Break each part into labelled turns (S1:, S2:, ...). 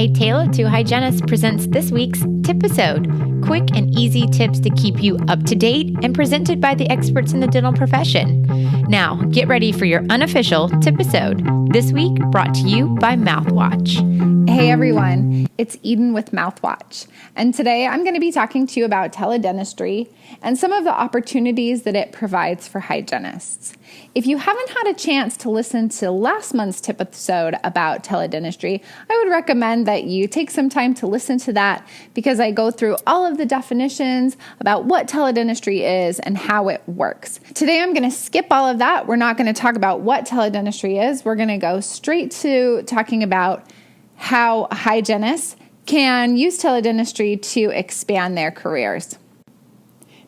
S1: A Tale of Two Hygienists presents this week's TIPisode, quick and easy tips to keep you up to date and presented by the experts in the dental profession. Now, get ready for your unofficial TIPisode, this week brought to you by MouthWatch.
S2: Hey everyone, it's Eden with MouthWatch, and today I'm going to be talking to you about teledentistry and some of the opportunities that it provides for hygienists. If you haven't had a chance to listen to last month's TIPisode about teledentistry, I would recommend that you take some time to listen to that because I go through all of the definitions about what teledentistry is and how it works. Today I'm going to skip all of that. We're not going to talk about what teledentistry is. We're going to go straight to talking about how hygienists can use teledentistry to expand their careers.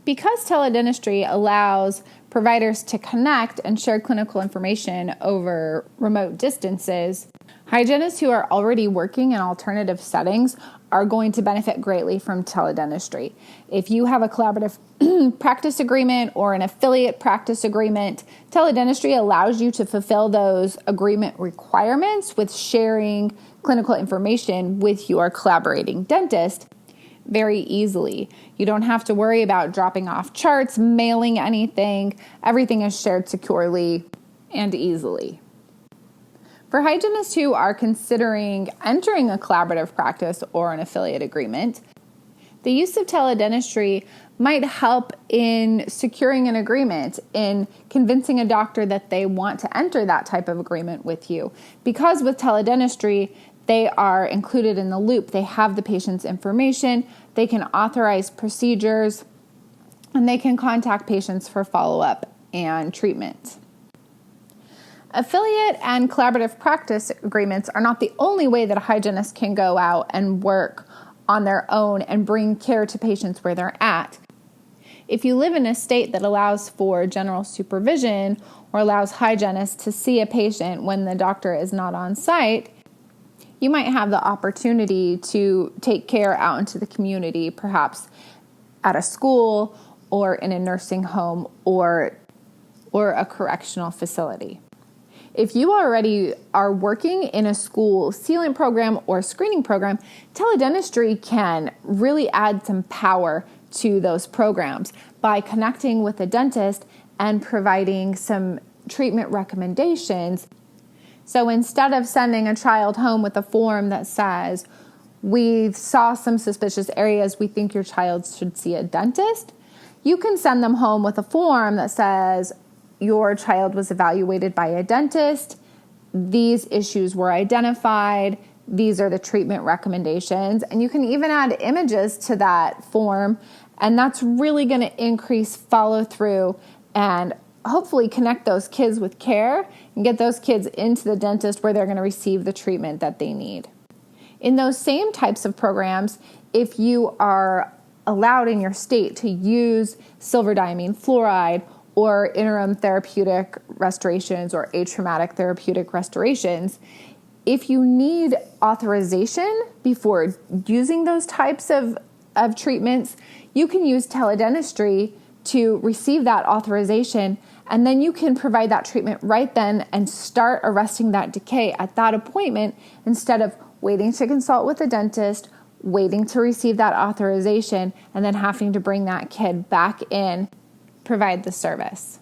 S2: Because teledentistry allows providers to connect and share clinical information over remote distances, hygienists who are already working in alternative settings are going to benefit greatly from teledentistry. If you have a collaborative practice agreement or an affiliate practice agreement, teledentistry allows you to fulfill those agreement requirements with sharing clinical information with your collaborating dentist very easily. You don't have to worry about dropping off charts, mailing anything. Everything is shared securely and easily. For hygienists who are considering entering a collaborative practice or an affiliate agreement, the use of teledentistry might help in securing an agreement, in convincing a doctor that they want to enter that type of agreement with you. Because with teledentistry, they are included in the loop. They have the patient's information, they can authorize procedures, and they can contact patients for follow-up and treatment. Affiliate and collaborative practice agreements are not the only way that a hygienist can go out and work on their own and bring care to patients where they're at. If you live in a state that allows for general supervision or allows hygienists to see a patient when the doctor is not on site, you might have the opportunity to take care out into the community, perhaps at a school or in a nursing home or a correctional facility. If you already are working in a school sealant program or screening program, teledentistry can really add some power to those programs by connecting with a dentist and providing some treatment recommendations. So instead of sending a child home with a form that says, we saw some suspicious areas, we think your child should see a dentist, you can send them home with a form that says, your child was evaluated by a dentist, these issues were identified, these are the treatment recommendations, and you can even add images to that form, and that's really going to increase follow-through and hopefully connect those kids with care and get those kids into the dentist where they're going to receive the treatment that they need. In those same types of programs, if you are allowed in your state to use silver diamine fluoride or interim therapeutic restorations or atraumatic therapeutic restorations, if you need authorization before using those types of treatments, you can use teledentistry to receive that authorization, and then you can provide that treatment right then and start arresting that decay at that appointment instead of waiting to consult with a dentist, waiting to receive that authorization, and then having to bring that kid back in, provide the service.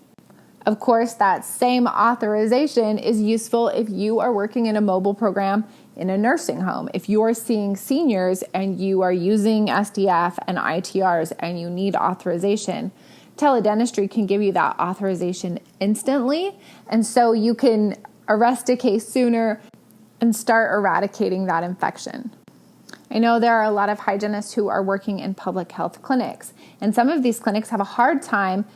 S2: Of course, that same authorization is useful if you are working in a mobile program in a nursing home. If you are seeing seniors and you are using SDF and ITRs and you need authorization, teledentistry can give you that authorization instantly, and so you can arrest a case sooner and start eradicating that infection. I know there are a lot of hygienists who are working in public health clinics, and some of these clinics have a hard time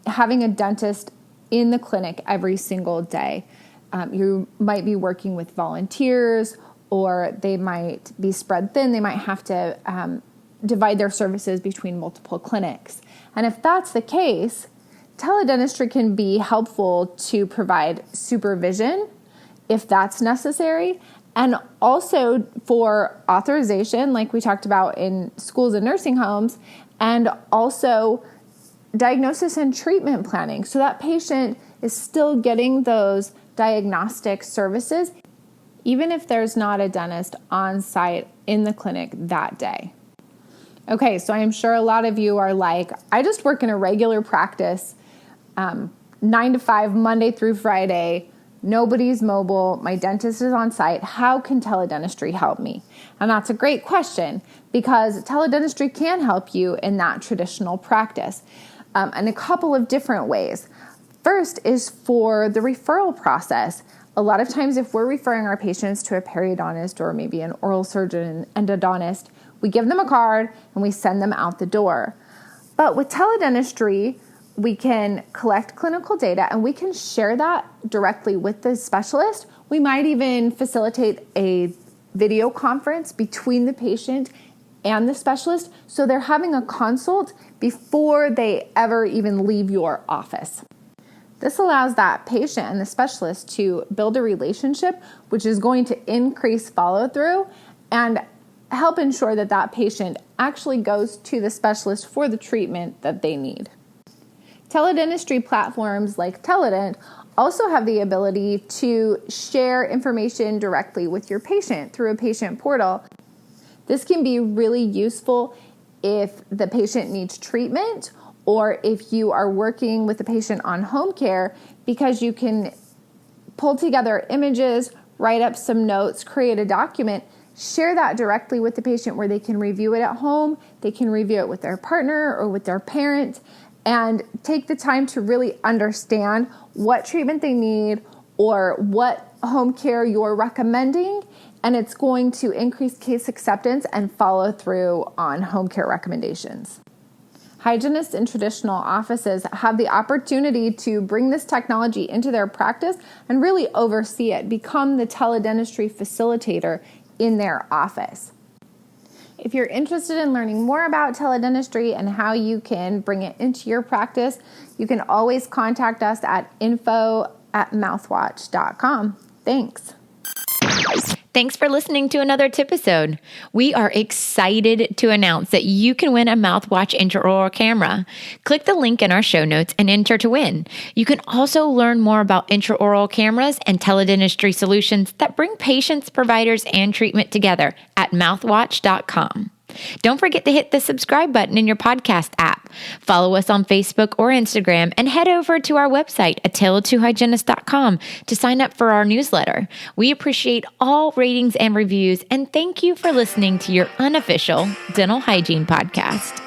S2: having a dentist in the clinic every single day. You might be working with volunteers, or they might be spread thin. They might have to divide their services between multiple clinics. And if that's the case, teledentistry can be helpful to provide supervision if that's necessary, and also for authorization, like we talked about in schools and nursing homes, and also diagnosis and treatment planning. So that patient is still getting those diagnostic services even if there's not a dentist on site in the clinic that day. Okay, so I'm sure a lot of you are like, I just work in a regular practice, 9 to 5, Monday through Friday. Nobody's mobile. My dentist is on site. How can teledentistry help me? And that's a great question, because teledentistry can help you in that traditional practice in a couple of different ways. First is for the referral process. A lot of times if we're referring our patients to a periodontist or maybe an oral surgeon and endodontist, we give them a card and we send them out the door. But with teledentistry, we can collect clinical data and we can share that directly with the specialist. We might even facilitate a video conference between the patient and the specialist, so they're having a consult before they ever even leave your office. This allows that patient and the specialist to build a relationship, which is going to increase follow-through and help ensure that that patient actually goes to the specialist for the treatment that they need. Teledentistry platforms like Teledent also have the ability to share information directly with your patient through a patient portal. This can be really useful if the patient needs treatment or if you are working with the patient on home care, because you can pull together images, write up some notes, create a document, share that directly with the patient where they can review it at home, they can review it with their partner or with their parent, and take the time to really understand what treatment they need or what home care you're recommending, and it's going to increase case acceptance and follow through on home care recommendations. Hygienists in traditional offices have the opportunity to bring this technology into their practice and really oversee it, become the teledentistry facilitator in their office. If you're interested in learning more about teledentistry and how you can bring it into your practice, you can always contact us at info@mouthwatch.com. Thanks.
S1: Thanks for listening to another TIPisode. We are excited to announce that you can win a MouthWatch intra-oral camera. Click the link in our show notes and enter to win. You can also learn more about intra-oral cameras and teledentistry solutions that bring patients, providers, and treatment together at mouthwatch.com. Don't forget to hit the subscribe button in your podcast app. Follow us on Facebook or Instagram, and head over to our website at tale2hygienist.com to sign up for our newsletter. We appreciate all ratings and reviews, and thank you for listening to your unofficial dental hygiene podcast.